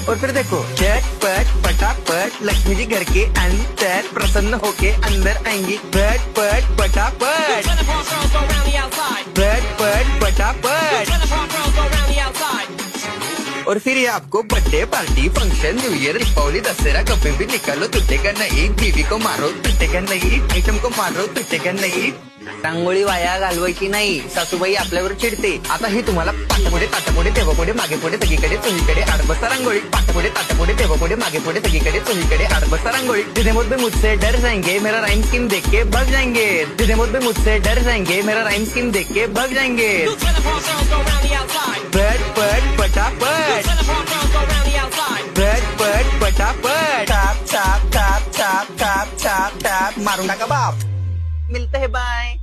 और फिर देखो झटपट पटापट लक्ष्मी जी घर के अंदर प्रसन्न होके अंदर आएंगी। झटपट पटापट झटपट पटापट। और फिर ये आपको birthday party function new year Deepavali Dussehra कभी भी निकालो टूटेगा नहीं। बीवी को मारो टूटेगा नहीं, आइटम को मारो टूटेगा नहीं। रांगोळी वाया घालवायची नाही, सासूबाई आपल्यावर चिडते। आता ही तुम्हाला पाठपुढे ताटपुढे देवपुढे मागे पुढे सगळीकडे चोहीकडे आडबसा रांगोळी। पाठपुढे ताटपुढे देवपुढे मागे पुढे सगळीकडे चोहीकडे आडबसा रांगोळी। जितने मुझ में मुझसे डर जाएंगे मेरा राइम स्कीम देख के भाग जाएंगे। जितने मुझ में मुझसे डर जाएंगे मेरा राइम स्कीम देख के भाग जाएंगे। झटपट पटापट झटपट पटापट top top top top top top top मारून टाका बाप। मिलते हैं बाय।